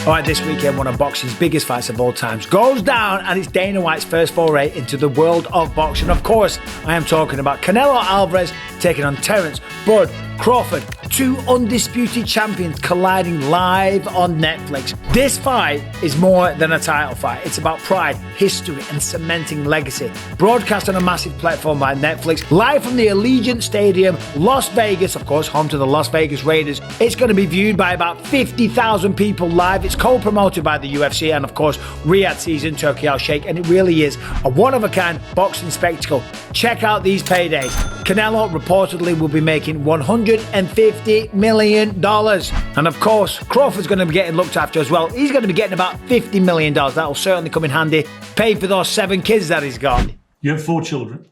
All right, this weekend, one of boxing's biggest fights of all times goes down, and it's Dana White's first foray into the world of boxing. Of course, I am talking about Canelo Alvarez taking on Terence "Bud" Crawford, two undisputed champions colliding live on Netflix. This fight is more than a title fight. It's about pride, history, and cementing legacy. Broadcast on a massive platform by Netflix, live from the Allegiant Stadium, Las Vegas, of course, home to the Las Vegas Raiders. It's going to be viewed by about 50,000 people live. It's co-promoted by the UFC and, of course, Riyadh season Turkey Al Sheikh, and it really is a one-of-a-kind boxing spectacle. Check out these paydays. Canelo reportedly will be making $150 million. And of course, Crawford's going to be getting looked after as well. He's going to be getting about $50 million. That'll certainly come in handy. Pay for those 7 kids that he's got. You have 4 children?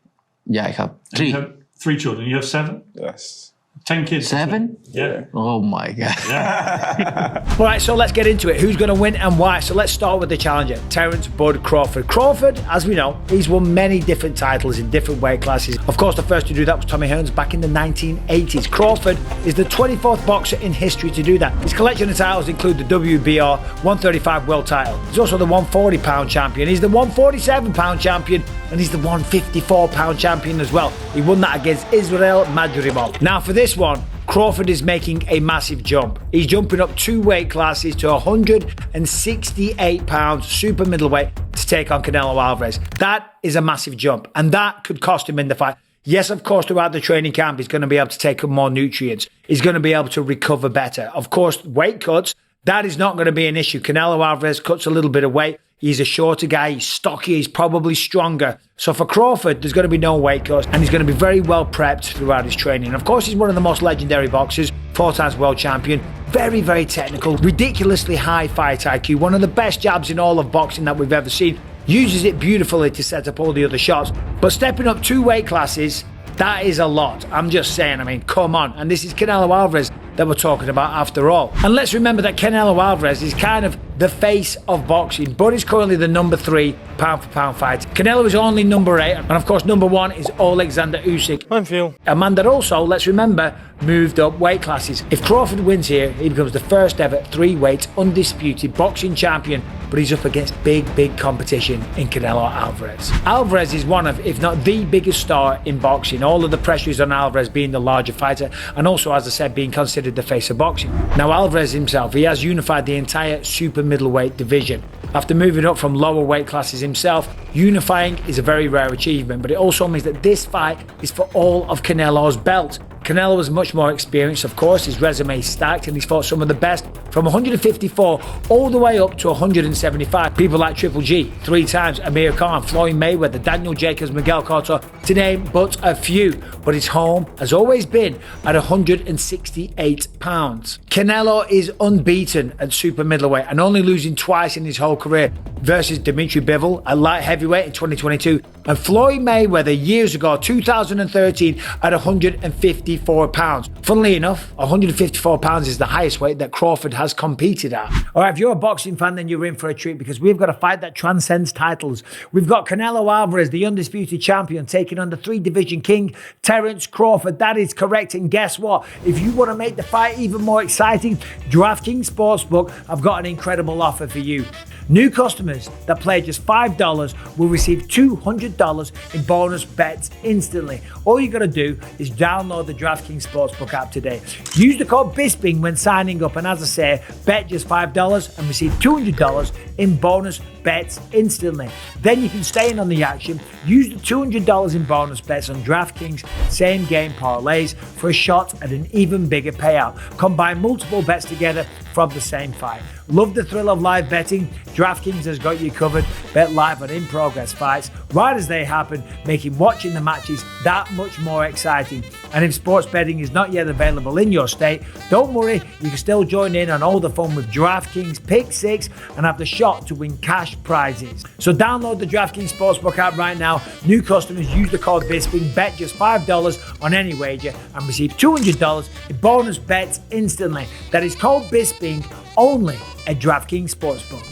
Yeah, I have 3. You have 3 children. You have 7? Yes. 10 kids. 7? Yeah. Oh my God. Yeah. All right, so let's get into it. Who's going to win and why? So let's start with the challenger, Terence "Bud" Crawford. Crawford, as we know, he's won many different titles in different weight classes. Of course, the first to do that was Tommy Hearns back in the 1980s. Crawford is the 24th boxer in history to do that. His collection of titles include the WBR 135 world title. He's also the 140-pound champion. He's the 147-pound champion, and he's the 154-pound champion as well. He won that against Israel Madrimov. Now for this one, Crawford is making a massive jump. He's jumping up 2 weight classes to 168 pounds super middleweight to take on Canelo Alvarez. That is a massive jump, and that could cost him in the fight. Yes, of course, throughout the training camp, he's going to be able to take up more nutrients. He's going to be able to recover better. Of course, weight cuts, that is not going to be an issue. Canelo Alvarez cuts a little bit of weight. He's a shorter guy, he's stocky, he's probably stronger. So for Crawford, there's going to be no weight cuts, and he's going to be very well prepped throughout his training. Of course, he's one of the most legendary boxers, 4 times world champion, very, very technical, ridiculously high fight IQ, one of the best jabs in all of boxing that we've ever seen. Uses it beautifully to set up all the other shots. But stepping up 2 weight classes, that is a lot. I'm just saying, I mean, come on. And this is Canelo Alvarez that we're talking about after all. And let's remember that Canelo Alvarez is kind of the face of boxing, but he's currently the number 3 pound-for-pound fighter. Canelo is only number 8, and of course number 1 is Alexander Usyk. I feel. A man that also, let's remember, moved up weight classes. If Crawford wins here, he becomes the first ever 3-weight undisputed boxing champion, but he's up against big competition in Canelo Alvarez. Alvarez is one of, if not the biggest star in boxing. All of the pressure is on Alvarez being the larger fighter, and also, as I said, being considered the face of boxing. Now Alvarez himself, he has unified the entire super middleweight division. After moving up from lower weight classes himself, unifying is a very rare achievement, but it also means that this fight is for all of Canelo's belt. Canelo is much more experienced, of course. His resume is stacked, and he's fought some of the best from 154 all the way up to 175. People like Triple G, 3 times, Amir Khan, Floyd Mayweather, Daniel Jacobs, Miguel Cotto, to name but a few. But his home has always been at 168 pounds. Canelo is unbeaten at super middleweight and only losing twice in his whole career versus Dimitri Bivol at light heavyweight in 2022 and Floyd Mayweather years ago, 2013, at 154 pounds. Funnily enough, 154 pounds is the highest weight that Crawford has competed at. All right, if you're a boxing fan, then you're in for a treat because we've got a fight that transcends titles. We've got Canelo Alvarez, the undisputed champion, taking on the 3-division king, Teraence Crawford. That is correct. And guess what? If you want to make the fight even more exciting, DraftKings Sportsbook have got an incredible offer for you. New customers that play just $5 will receive $200 in bonus bets instantly. All you got to do is download the DraftKings Sportsbook app today. Use the code Bisping when signing up, and as I say, bet just $5 and receive $200 in bonus bets instantly. Then you can stay in on the action. Use the $200 in bonus bets on DraftKings same game parlays for a shot at an even bigger payout. Combine multiple bets together from the same fight. Love the thrill of live betting? DraftKings has got you covered. Bet live on in-progress fights right as they happen, making watching the matches that much more exciting. And if sports betting is not yet available in your state, don't worry, you can still join in on all the fun with DraftKings Pick 6 and have the shot to win cash prizes. So download the DraftKings Sportsbook app right now. New customers use the code Bisping, bet just $5 on any wager and receive $200 in bonus bets instantly. That is code Bisping only at DraftKings Sportsbook.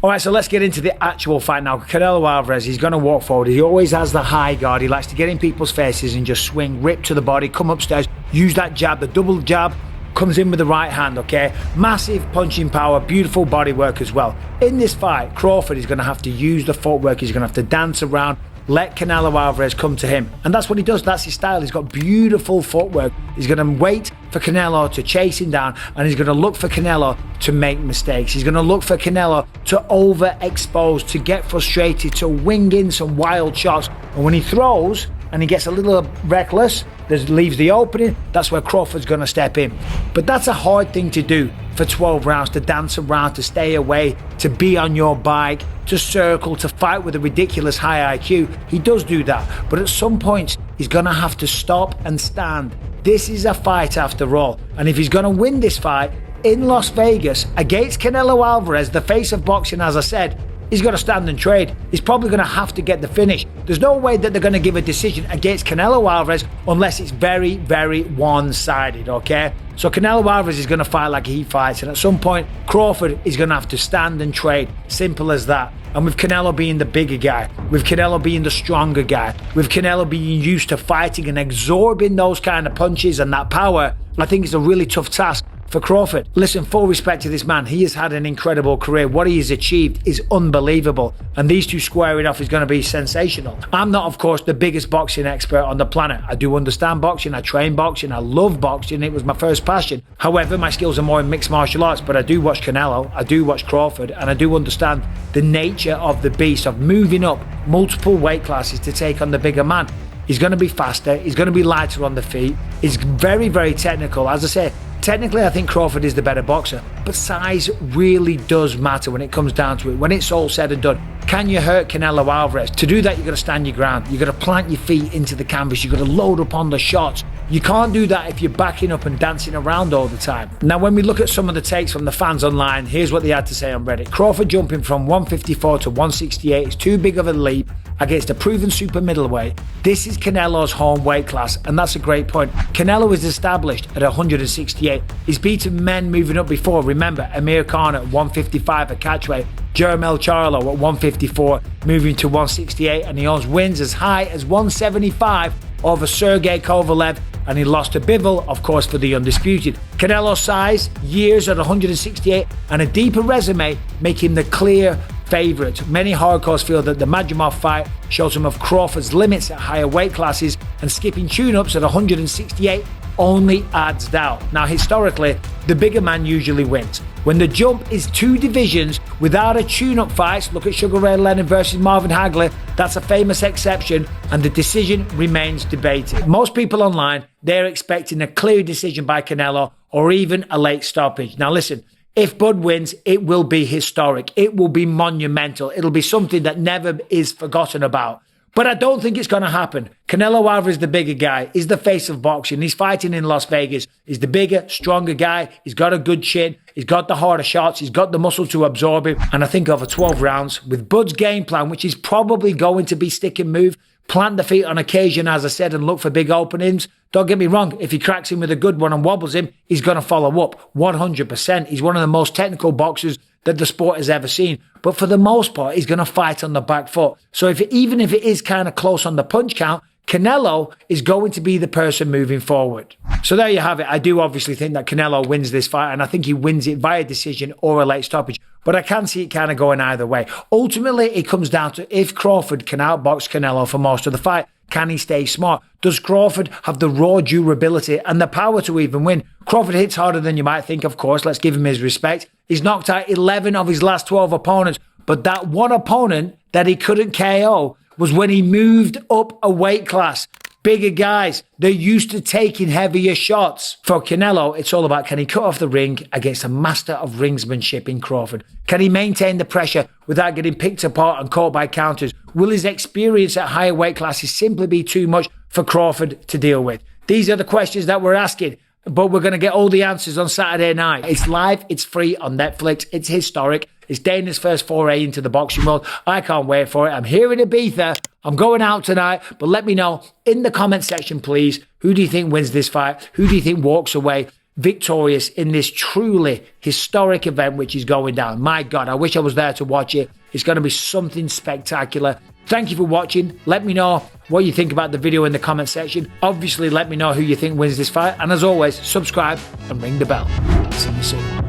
All right, so let's get into the actual fight now. Canelo Alvarez, he's going to walk forward. He always has the high guard. He likes to get in people's faces and just swing, rip to the body, come upstairs, use that jab, the double jab, comes in with the right hand, okay? Massive punching power, beautiful body work as well. In this fight, Crawford is going to have to use the footwork. He's going to have to dance around, let Canelo Alvarez come to him. And that's what he does. That's his style. He's got beautiful footwork. He's going to wait for Canelo to chase him down, and he's going to look for Canelo to make mistakes. He's going to look for Canelo to overexpose, to get frustrated, to wing in some wild shots. And when he throws and he gets a little reckless, leaves the opening, that's where Crawford's going to step in. But that's a hard thing to do for 12 rounds, to dance around, to stay away, to be on your bike, to circle, to fight with a ridiculous high IQ. He does do that, but at some point he's going to have to stop and stand. This is a fight after all, and if he's going to win this fight in Las Vegas against Canelo Alvarez, the face of boxing, as I said, he's got to stand and trade. He's probably going to have to get the finish. There's no way that they're going to give a decision against Canelo Alvarez unless it's very, very one-sided, okay? So Canelo Alvarez is going to fight like he fights, and at some point, Crawford is going to have to stand and trade. Simple as that. And with Canelo being the bigger guy, with Canelo being the stronger guy, with Canelo being used to fighting and absorbing those kind of punches and that power, I think it's a really tough task for Crawford. Listen, full respect to this man. He has had an incredible career. What he has achieved is unbelievable. And these two squaring off is going to be sensational. I'm not, of course, the biggest boxing expert on the planet. I do understand boxing. I train boxing. I love boxing. It was my first passion. However, my skills are more in mixed martial arts, but I do watch Canelo. I do watch Crawford, and I do understand the nature of the beast of moving up multiple weight classes to take on the bigger man. He's going to be faster. He's going to be lighter on the feet. He's very, very technical. As I say, technically, I think Crawford is the better boxer, but size really does matter when it comes down to it. When it's all said and done, can you hurt Canelo Alvarez? To do that, you've got to stand your ground. You've got to plant your feet into the canvas. You've got to load up on the shots. You can't do that if you're backing up and dancing around all the time. Now, when we look at some of the takes from the fans online, here's what they had to say on Reddit. Crawford jumping from 154 to 168 is too big of a leap against a proven super middleweight. This is Canelo's home weight class, and that's a great point. Canelo is established at 168. He's beaten men moving up before. Remember, Amir Khan at 155 at catchweight, Jermel Charlo at 154, moving to 168, and he owns wins as high as 175 over Sergey Kovalev, and he lost to Bivol, of course, for the undisputed. Canelo's size, years at 168, and a deeper resume make him the clear favourite. Many hardcores feel that the Madrimov fight shows some of Crawford's limits at higher weight classes, and skipping tune-ups at 168 only adds doubt. Now, historically, the bigger man usually wins. When the jump is two divisions without a tune-up fight, look at Sugar Ray Leonard versus Marvin Hagler, that's a famous exception, and the decision remains debated. Most people online, they're expecting a clear decision by Canelo or even a late stoppage. Now listen, if Bud wins, it will be historic. It will be monumental. It'll be something that never is forgotten about. But I don't think it's going to happen. Canelo Alvarez is the bigger guy. He's the face of boxing. He's fighting in Las Vegas. He's the bigger, stronger guy. He's got a good chin. He's got the harder shots. He's got the muscle to absorb him. And I think over 12 rounds, with Bud's game plan, which is probably going to be stick and move, plant the feet on occasion, as I said, and look for big openings. Don't get me wrong. If he cracks him with a good one and wobbles him, he's going to follow up 100%. He's one of the most technical boxers that the sport has ever seen. But for the most part, he's going to fight on the back foot. So even if it is kind of close on the punch count, Canelo is going to be the person moving forward. So there you have it. I do obviously think that Canelo wins this fight, and I think he wins it via decision or a late stoppage. But I can see it kind of going either way. Ultimately, it comes down to if Crawford can outbox Canelo for most of the fight. Can he stay smart? Does Crawford have the raw durability and the power to even win? Crawford hits harder than you might think, of course. Let's give him his respect. He's knocked out 11 of his last 12 opponents. But that one opponent that he couldn't KO was when he moved up a weight class. Bigger guys, they're used to taking heavier shots. For Canelo, it's all about, can he cut off the ring against a master of ringsmanship in Crawford? Can he maintain the pressure without getting picked apart and caught by counters? Will his experience at higher weight classes simply be too much for Crawford to deal with? These are the questions that we're asking, but we're going to get all the answers on Saturday night. It's live, it's free on Netflix, it's historic. It's Dana's first foray into the boxing world. I can't wait for it. I'm here in Ibiza. I'm going out tonight. But let me know in the comment section, please. Who do you think wins this fight? Who do you think walks away victorious in this truly historic event which is going down? My God, I wish I was there to watch it. It's going to be something spectacular. Thank you for watching. Let me know what you think about the video in the comment section. Obviously, let me know who you think wins this fight. And as always, subscribe and ring the bell. See you soon.